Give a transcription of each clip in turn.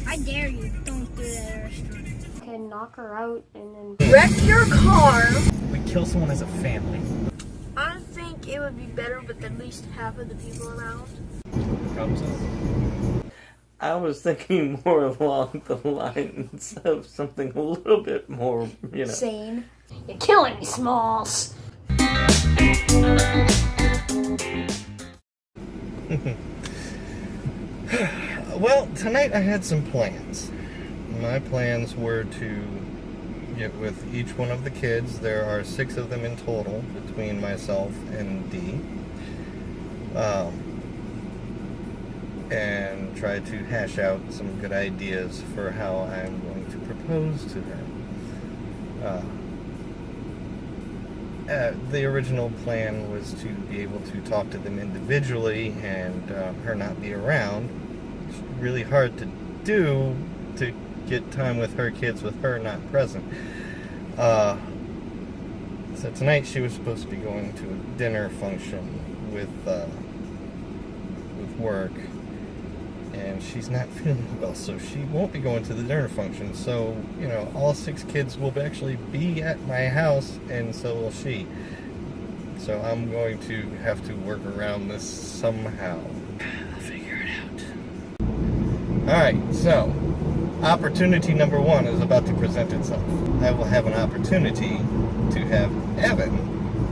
I dare you. Don't do that at a restaurant. Okay, knock her out and then Wreck your car. We kill someone as a family. I think it would be better with at least half of the people around. Problem solved. I was thinking more along the lines of something a little bit more, sane. You're killing me, Smalls. Well, tonight I had some plans. My plans were to get with each one of the kids. There are 6 of them in total between myself and Dee. And try to hash out some good ideas for how I'm going to propose to her. The original plan was to be able to talk to them individually and her not be around. It's really hard to do to get time with her kids with her not present. So tonight she was supposed to be going to a dinner function with work, and she's not feeling well, so she won't be going to the dinner function. So, all 6 kids will actually be at my house, and so will she. So I'm going to have to work around this somehow. I'll figure it out. Alright, so opportunity number 1 is about to present itself. I will have an opportunity to have Evan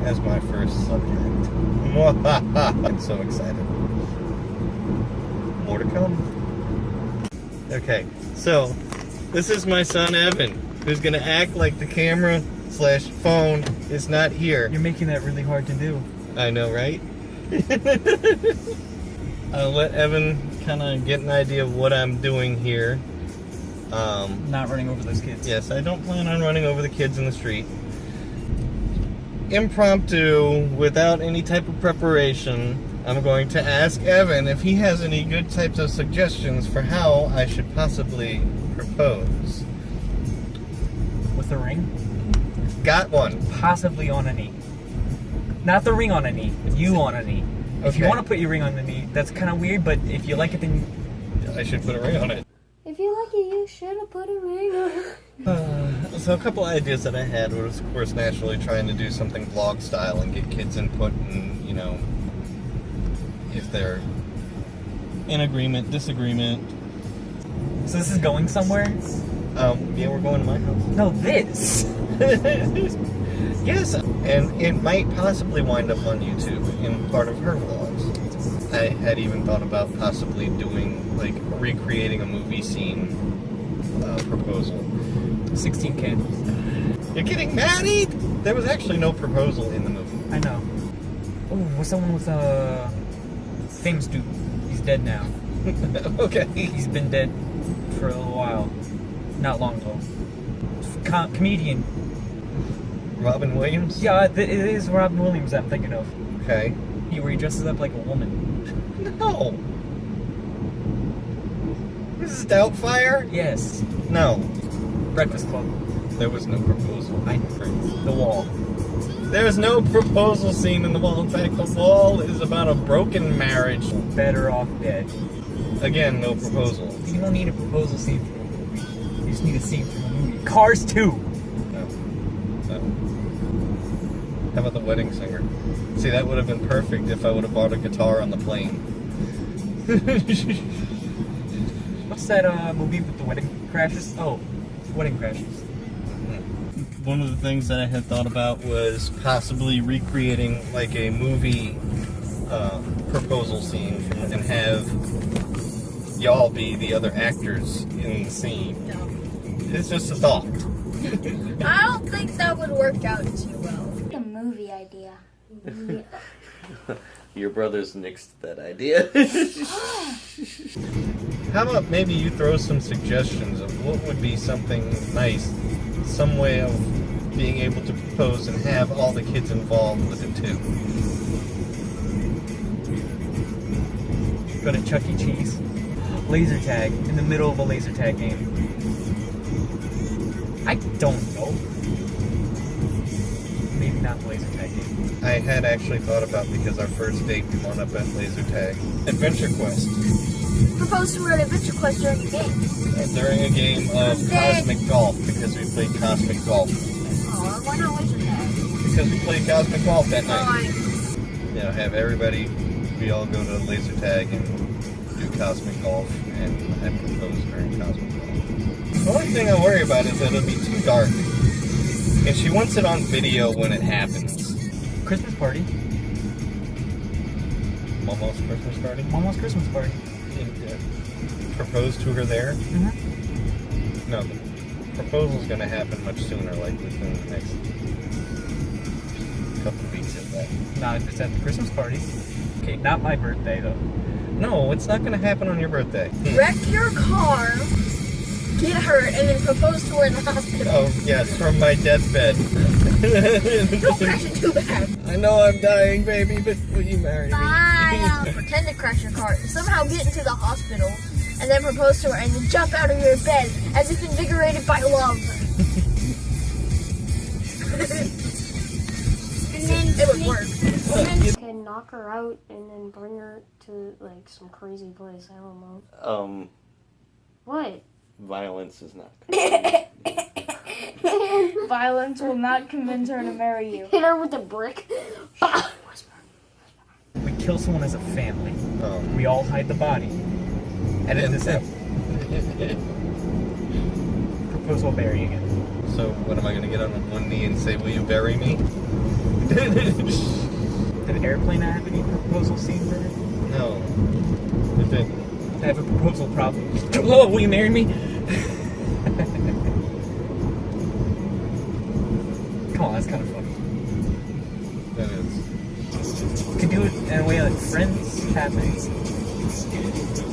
as my first subject. I'm so excited. More to come. Okay, so this is my son Evan, who's gonna act like the camera/phone is not here. You're making that really hard to do. I know, right? I'll let Evan kind of get an idea of what I'm doing here. Not running over those kids. Yes, I don't plan on running over the kids in the street. Impromptu, without any type of preparation, I'm going to ask Evan if he has any good types of suggestions for how I should possibly propose. With a ring? Got one. Possibly on a knee. Not the ring on a knee, you on a knee. If you Okay. want to put your ring on the knee, that's kind of weird, but if you like it, then I should put a ring on it. If you like it, you should have put a ring on it. So a couple ideas that I had was, of course, naturally trying to do something vlog style and get kids input and, if they're in agreement, disagreement. So this is going somewhere? Yeah, we're going to my house. No, this! Yes, and it might possibly wind up on YouTube in part of her vlogs. I had even thought about possibly doing, recreating a movie scene proposal. 16K. You're getting married? There was actually no proposal in the movie. I know. Oh, what's someone with a famous dude? He's dead now. Okay. He's been dead for a little while. Not long ago. Comedian. Robin Williams? Yeah, it is Robin Williams I'm thinking of. Okay. Where he dresses up like a woman. No. This is Doubtfire? Yes. No. Breakfast Club. There was no proposal. The Wall. There is no proposal scene in The Wall. In fact, The Wall is about a broken marriage. Better Off Dead. Again, no proposal. You don't need a proposal scene from a movie. You just need a scene from a movie. Cars 2! No. How about The Wedding Singer? See, that would have been perfect if I would have bought a guitar on the plane. What's that movie with the wedding crashes? Oh, Wedding Crashes. One of the things that I had thought about was possibly recreating a movie proposal scene and have y'all be the other actors in the scene. No. It's just a thought. I don't think that would work out too well. A movie idea. Your brothers nixed that idea. How about maybe you throw some suggestions of what would be something nice, some way of being able to propose and have all the kids involved with it too. Go to Chuck E. Cheese. Laser tag. In the middle of a laser tag game. I don't know. Maybe not the laser tag game. I had actually thought about, because our first date we wound up at laser tag. Adventure Quest. propose to her at a bench quest during a game. During a game of Cosmic Golf, because we played Cosmic Golf. Oh, why not laser tag? Because we played Cosmic Golf that night. Fine. You know, have everybody, we all go to laser tag and do Cosmic Golf, and I propose during Cosmic Golf. The only thing I worry about is that it'll be too dark. And she wants it on video when it happens. Christmas party. Momo's Christmas party? Momo's Christmas party. Propose to her there? Mm-hmm. No, the proposal's going to happen much sooner, like within the next couple of weeks of that. Not if it's at the Christmas party. Okay, not my birthday though. No, it's not going to happen on your birthday. Wreck your car, get hurt, and then propose to her in the hospital. Oh, yes, from my deathbed. Don't crash it too bad. I know I'm dying, baby, but will you marry me? Pretend to crash your car, somehow get into the hospital, and then propose to her, and then jump out of your bed as if invigorated by love. And then It would work. can knock her out and then bring her to like some crazy place. I don't know. What? Violence is not. Violence will not convince her to marry you. Hit her with a brick. We kill someone as a family. Oh. We all hide the body. Edit this out. Propose while burying it. So, what am I going to get on one knee and say, will you bury me? Did Airplane have any proposal scenes in it? No. It didn't. I have a proposal problem. Hello, will you marry me? Come on, that's kind of funny. That is. You could do it in a way like Friends happened.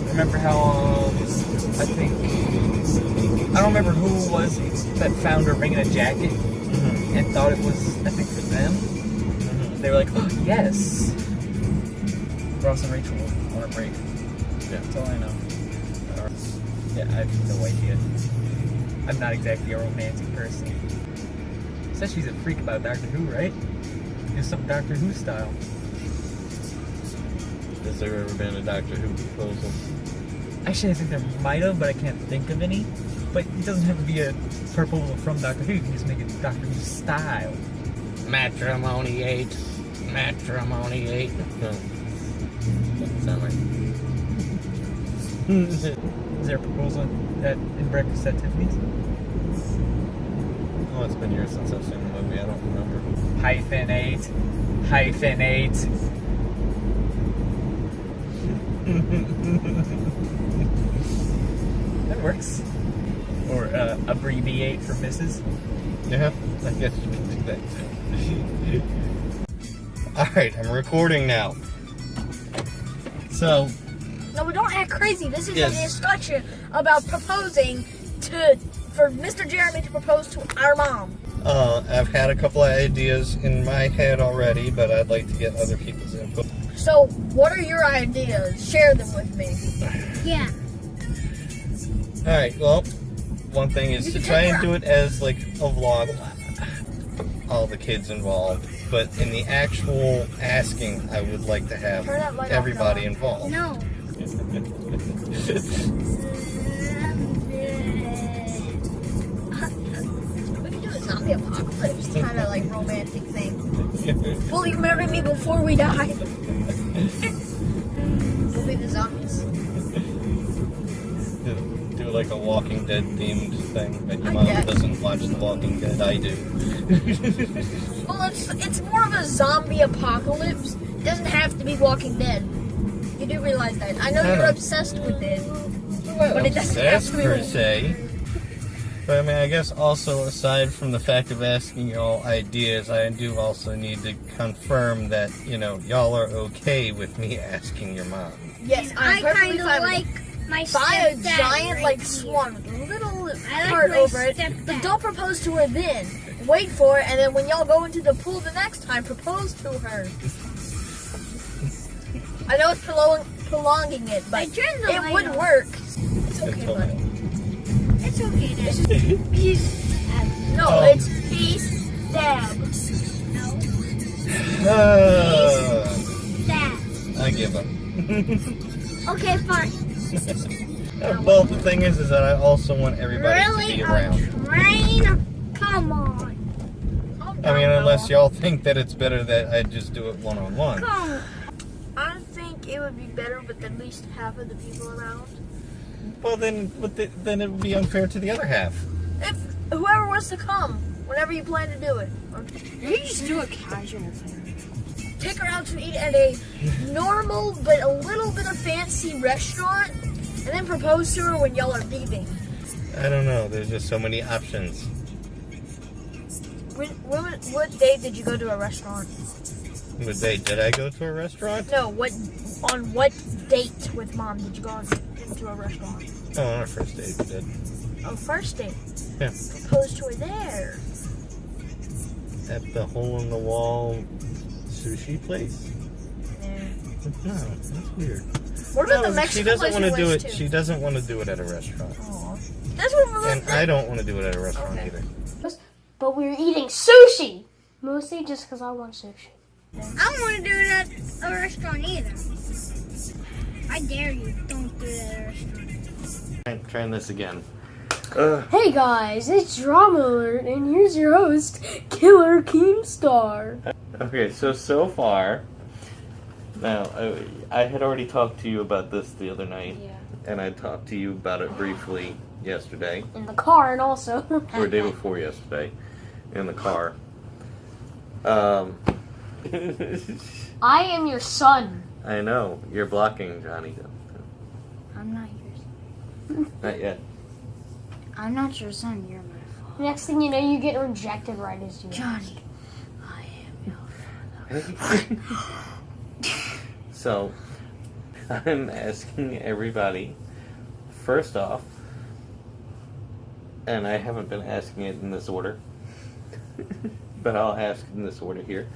Remember how, I don't remember who it was that found her ring in a jacket and thought it was, I think, for them. They were like, oh, yes. Ross and Rachel on a break. Yeah, that's all I know. Yeah, I have no idea. I'm not exactly a romantic person. Says she's a freak about Doctor Who, right? Do some Doctor Who style. Has there ever been a Doctor Who proposal? Actually, I think there might have, but I can't think of any. But it doesn't have to be a proposal from Doctor Who. You can just make it Doctor Who style. Matrimony 8. Matrimony 8. No. Doesn't sound right. Is there a proposal in Breakfast at Tiffany's? Oh, it's been years since I've seen the movie. I don't remember. -8. That works. Or abbreviate for Mrs. Yeah, I guess you can do that too. Alright, I'm recording now. So, No, but don't act crazy. This is Yes. an instruction about proposing for Mr. Jeremy to propose to our mom. I've had a couple of ideas in my head already, but I'd like to get other people's input. So, what are your ideas? Share them with me. Yeah. Alright, well, one thing is You to can try take and her- do it as like a vlog, all the kids involved, but in the actual asking, I would like to have Turn that light off, everybody Noah. involved. No. We can do a zombie apocalypse kind of like romantic thing. Will you marry me before we die? We'll be the zombies. Do like a Walking Dead themed thing, but your I mom guess. doesn't watch The Walking Dead. I do. Well, it's more of a zombie apocalypse. It doesn't have to be Walking Dead. You do realize that. I know you're obsessed with it. But it doesn't have Obsessed to be per se. But I mean, I guess also aside from the fact of asking y'all ideas, I do also need to confirm that, you know, y'all are okay with me asking your mom. Yes, I I'm perfectly kind of fine with like my buy a stepdad giant right like here. swan with a little I like heart my over it. stepdad. But don't propose to her then. Wait for it, and then when y'all go into the pool the next time, propose to her. I know it's prolonging it, but I turned the it light would off. work. It's okay, buddy. It's okay, Dad. It's just peace. No, Oh. it's peace, dab. Dad. I give up. Okay, fine. Well, the thing is that I also want everybody to be around. Train? Come on. I mean, unless y'all think that it's better that I just do it one-on-one. Come on. I think it would be better with at least half of the people around. Well, then it would be unfair to the other half. If whoever wants to come, whenever you plan to do it. Or Maybe just do a casual thing. take her out to eat at a normal but a little bit of fancy restaurant, and then propose to her when y'all are leaving. I don't know. There's just so many options. What day did you go to a restaurant? What day did I go to a restaurant? No, on what date with Mom did you go into a restaurant? Oh, on our first date we did. Oh, first date. Yeah. Proposed to her there. At the hole-in-the-wall sushi place? Yeah. No, that's weird. What about the She Mexican doesn't place want we to do went it. to? She doesn't want to do it at a restaurant. Aw. That's what we And went I don't want to do it at a restaurant Okay. either. But we were eating sushi! Mostly just because I want sushi. I don't want to do it at a restaurant either. I dare you, don't do it at a restaurant. Trying this again. Hey guys, it's Drama Alert, and here's your host, Killer Keemstar. Okay, so far, now, I had already talked to you about this the other night, Yeah. and I talked to you about it briefly yesterday, In the car, and also. or day before yesterday, in the car. I am your son. I know, you're blocking Johnny. I'm not your son. Not yet. I'm not your son, you're my father. Next thing you know, you get rejected right as you Johnny, I am your So, I'm asking everybody, first off, and I haven't been asking it in this order, but I'll ask in this order here.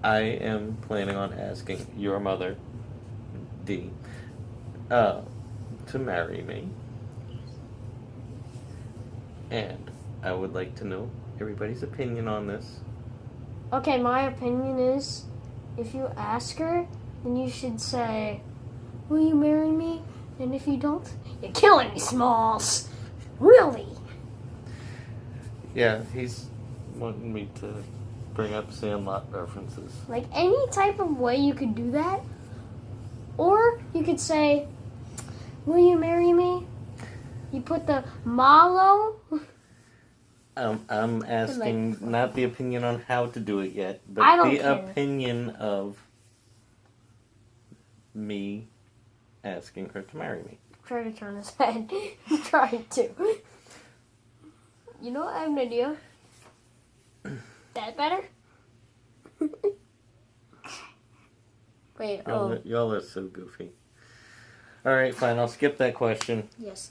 I am planning on asking your mother, Dee, to marry me. And I would like to know everybody's opinion on this. Okay, my opinion is, if you ask her, then you should say, will you marry me? And if you don't, you're killing me, Smalls. Really? Yeah, he's wanting me to bring up Sandlot references. Like, any type of way you could do that. Or you could say, will you marry me? You put the malo. I'm asking not the opinion on how to do it yet, but I don't the care. opinion of me asking her to marry me. Try to turn his head. Trying to. You know what? I have an idea. That better? Wait, Y'all are so goofy. Alright, fine, I'll skip that question. Yes.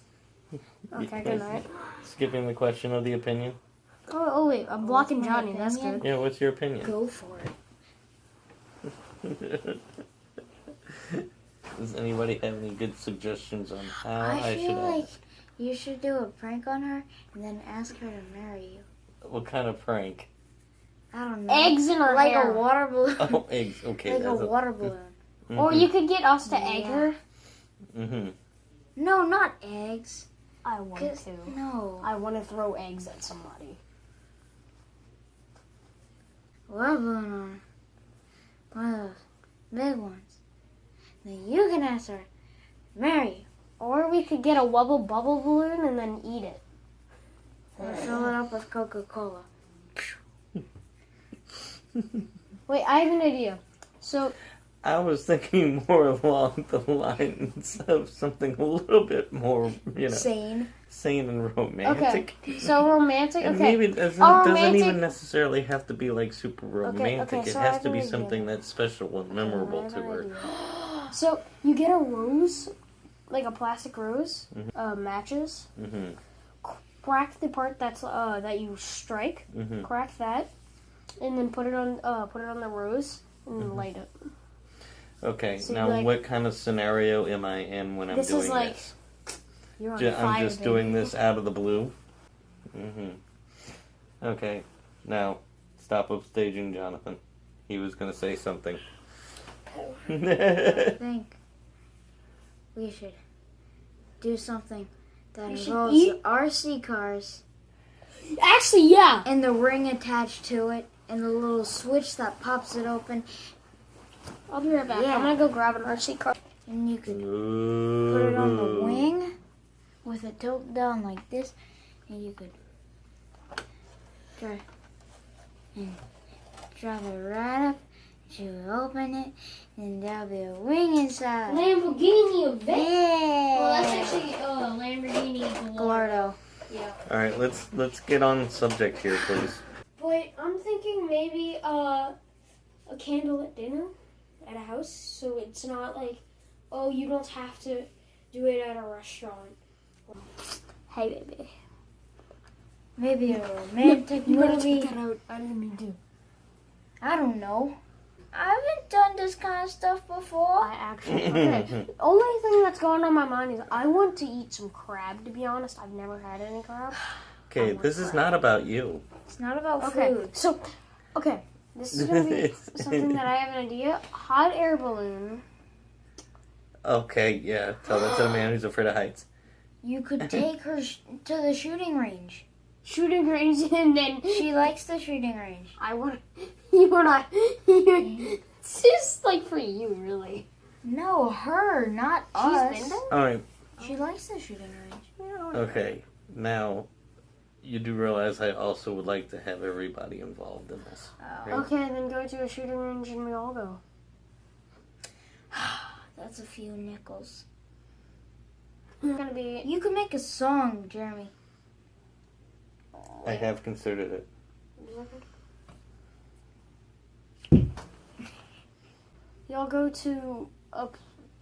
Okay, good night. Skipping the question of the opinion. Oh wait, I'm blocking my Johnny. That's opinion? good. Yeah, what's your opinion? Go for it. Does anybody have any good suggestions on how I should feel like ask? you should do a prank on her and then ask her to marry you. What kind of prank? I don't know. Eggs in her like hair. a water balloon. Oh, eggs. Okay. like a that's water balloon. Or you could get us to egg her. Mm-hmm. No, not eggs. I want 'Cause- to. No. I want to throw eggs at somebody. Water balloon on her. One of those big ones. Then you can ask her, marry you. Or we could get a wubble bubble balloon and then eat it. And fill it up with Coca-Cola. Wait, I have an idea. So, I was thinking more along the lines of something a little bit more, Sane. sane and romantic. okay. So romantic. And Okay. maybe it doesn't romantic- even necessarily have to be like super romantic. okay, It so I has have to an be idea. something that's special and memorable I have to an her. idea. So you get a rose, like a plastic rose, matches. Mm-hmm. Crack the part that you strike. Mm-hmm. Crack that, and then put it on the rose and light it. Okay, So now like- what kind of scenario am I in when I'm This is doing like- this? You're on I'm fire, just baby. doing this out of the blue. Mm-hmm. Okay, now stop upstaging Jonathan. He was going to say something. I think we should do something that We should involves eat? RC cars Actually, yeah. and the ring attached to it and the little switch that pops it open. I'll be right back. Yeah. I'm gonna go grab an RC car. And you could put it on the wing with a tilt down like this, and you could drive it right up. You would open it, and there'll be a wing inside. Lamborghini event. Yeah. Well, that's actually Lamborghini Gallardo. Yeah. All right, let's get on subject here, please. But I'm thinking maybe a candlelit dinner at a house, so it's not like, oh, you don't have to do it at a restaurant. Hey, baby. Maybe a romantic movie. I didn't mean to. I don't know. I haven't done this kind of stuff before. I actually, okay. The only thing that's going on my mind is I want to eat some crab, to be honest. I've never had any crab. Okay, this is not about you. It's not about Okay, food. so, this is going to be something that I have an idea. Hot air balloon. Okay, yeah. Tell that to the man who's afraid of heights. You could take her to the shooting range. Shooting range, and then She likes the shooting range. I want you and I. It's just like for you, really. No, her, not us. She's been there? All right. She likes the shooting range. Okay. Now, you do realize I also would like to have everybody involved in this. right? Okay, then go to a shooting range and we all go. That's a few nickels. It's gonna be. You could make a song, Jeremy. I have considered it. Y'all go to a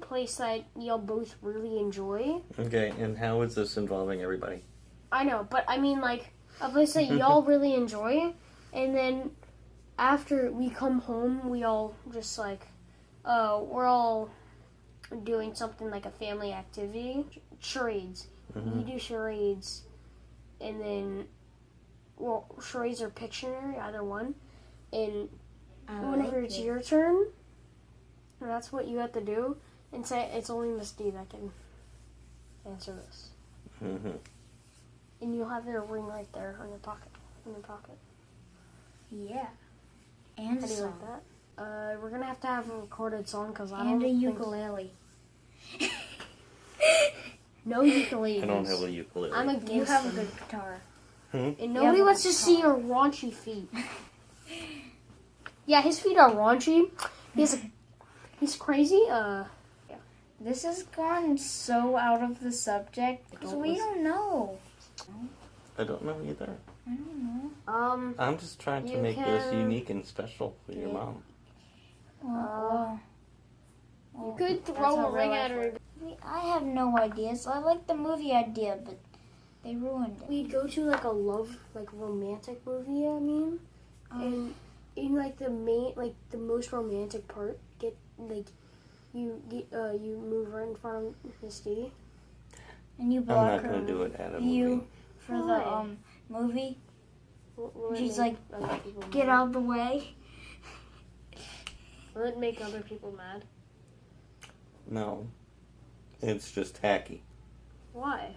place that y'all both really enjoy. Okay, and how is this involving everybody? I know, but I mean like a place that y'all really enjoy, and then after we come home, we all just like, we're all doing something like a family activity, charades. We do charades, and then, well, charades or Pictionary, either one, and whenever it's your turn, that's what you have to do, and say it's only Miss D that can answer this. Mm-hmm. And you'll have your ring right there on your pocket. In your pocket. Yeah. And How a do you song. like that? We're gonna have to have a recorded song because I And don't a think ukulele. no ukulele. I don't have a ukulele. I'm You against have a them. good guitar. And nobody wants to see your raunchy feet. Yeah, his feet are raunchy. He's crazy. This has gone so out of the subject because we don't know. I don't know either. I don't know. I'm just trying to You make this can- unique and special for your mom. Well, You could that's throw how a ring real at life her. I have no ideas. I like the movie idea, but they ruined it. We'd go to like a love, like romantic movie. I mean, and in like the main, like the most romantic part, get like you move her in front of Miss D. And you I'm block not her going to do it at a movie. view for the Why? movie. Will it She's make like, other people Get mad? out the way. Will it make other people mad? No. It's just tacky. Why?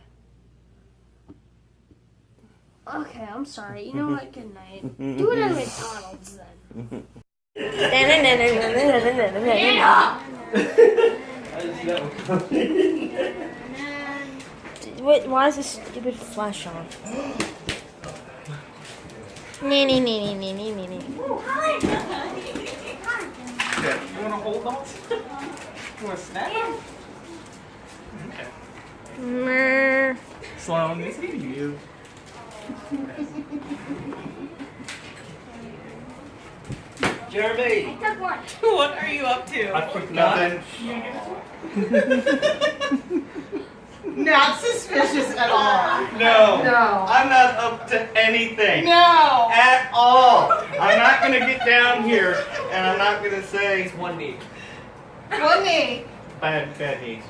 Okay, I'm sorry. You know what? Good night. Do it at McDonald's then. Wait, why is this stupid flash on? Nee, nee, nee, nee, nee, nee, nee. You want to hold on? You want to snap? Okay. Sloan, it's eating you. Jeremy, what are you up to? I forgot. Not suspicious at all. No. No. I'm not up to anything. No. At all. I'm not going to get down here and I'm not going to say. It's one knee. One knee. Bad knees.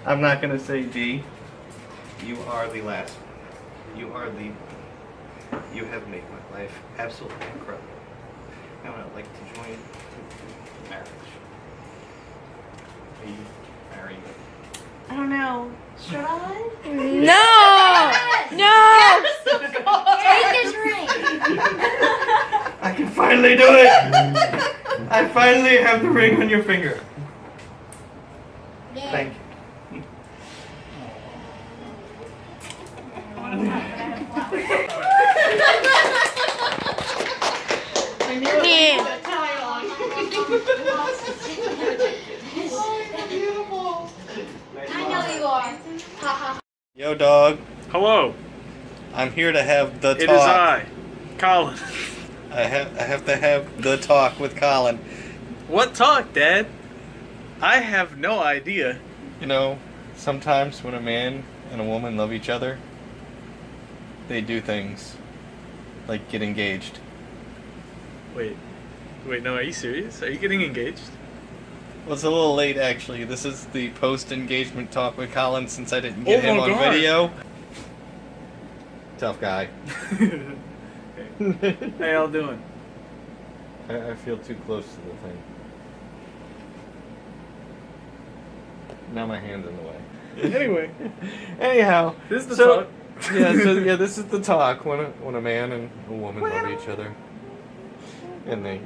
I'm not going to say D. You are the last one. You have made my life absolutely incredible. I would like to join to marriage. Are you married? I don't know. Should I? No! Take his ring. I can finally do it! I finally have the ring on your finger. Thank you. I know you are. Yo, dog. Hello, I'm here to have the talk. it is I, Colin. I have to have the talk with Colin. What talk, Dad? I have no idea. You know, sometimes when a man and a woman love each other, they do things like get engaged. Wait, no, are you serious? Are you getting engaged? Well, it's a little late, actually. This is the post-engagement talk with Colin since I didn't get him my on God. video. Tough guy. How y'all doing? I feel too close to the thing. Now my hand's in the way. Anyway, Anyhow, this is the so, talk. this is the talk when a man and a woman love each other, and they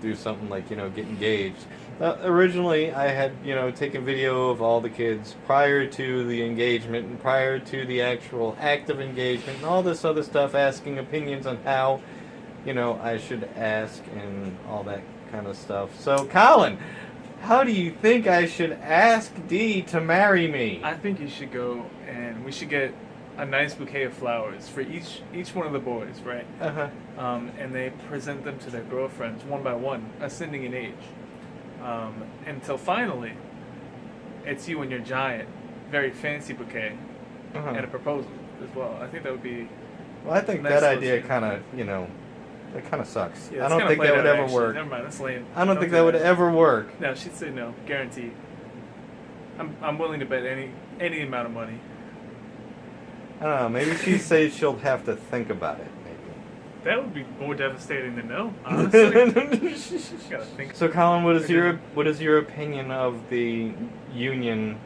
do something like get engaged. Originally, I had taken video of all the kids prior to the engagement and prior to the actual act of engagement and all this other stuff, asking opinions on how I should ask and all that kind of stuff. So, Colin, how do you think I should ask Dee to marry me? I think you should go and we should get a nice bouquet of flowers for each one of the boys, right? And they present them to their girlfriends one by one, ascending in age. Until finally, it's you and your giant, very fancy bouquet, and a proposal as well. I think that would be. Well, I think nice that idea solution. kind of, that kind of sucks. Yeah, I it's don't kinda think that played would out, ever actually. work. Never mind, that's lame. I don't think do that would ever work. No, she'd say no, guaranteed. I'm willing to bet any amount of money. I don't know. Maybe she'd say she'll have to think about it. That would be more devastating than no, honestly. Gotta think. So, Colin, what is your opinion of the union,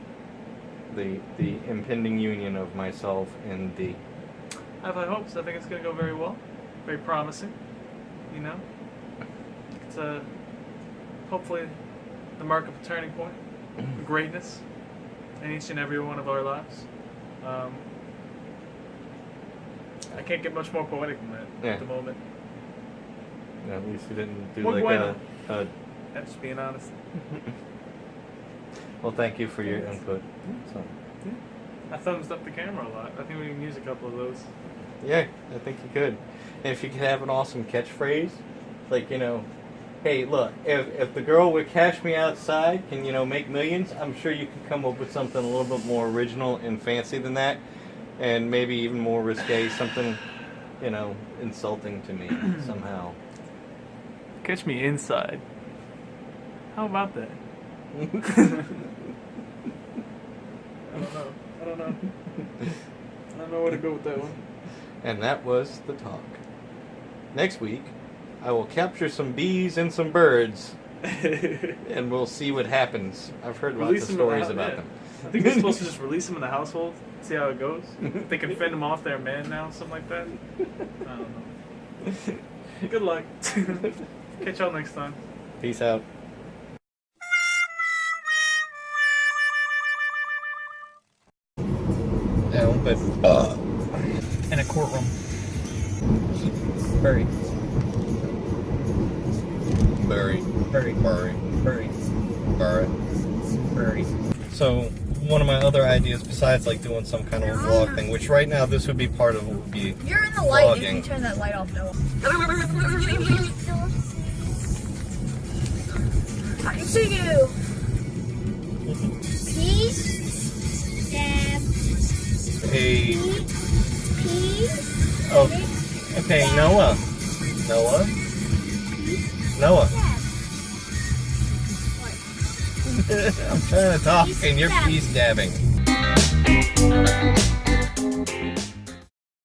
the impending union of myself and Dee? I have high hopes. I think it's going to go very well. Very promising. It's hopefully the mark of a turning point. Greatness in each and every one of our lives. I can't get much more poetic than that at the moment. Yeah, at least you didn't do Muy like bueno. a. That's just being honest. Well, thank you for your input. So, I thumbs up the camera a lot. I think we can use a couple of those. yeah, I think you could. And if you could have an awesome catchphrase, like hey, look, if the girl would cash me outside can make millions, I'm sure you could come up with something a little bit more original and fancy than that, and maybe even more risque, something insulting to me somehow. Catch me inside. How about that? I don't know. I don't know where to go with that one. And that was the talk. Next week, I will capture some bees and some birds, and we'll see what happens. I've heard lots of stories about them. I think they're supposed to just release them in the household, see how it goes. If they can fend them off their man now, something like that. I don't know. Good luck. Catch y'all next time. Peace out. No, but In a courtroom. Very. So one of my other ideas, besides like doing some kind of a vlog thing, which right now this would be part of what would be You're in the light. You vlogging. can turn that light off, Noah. I can see you. Peace. Dab. Hey, Peace. oh, okay, Noah. I'm trying to talk and you're peace dabbing.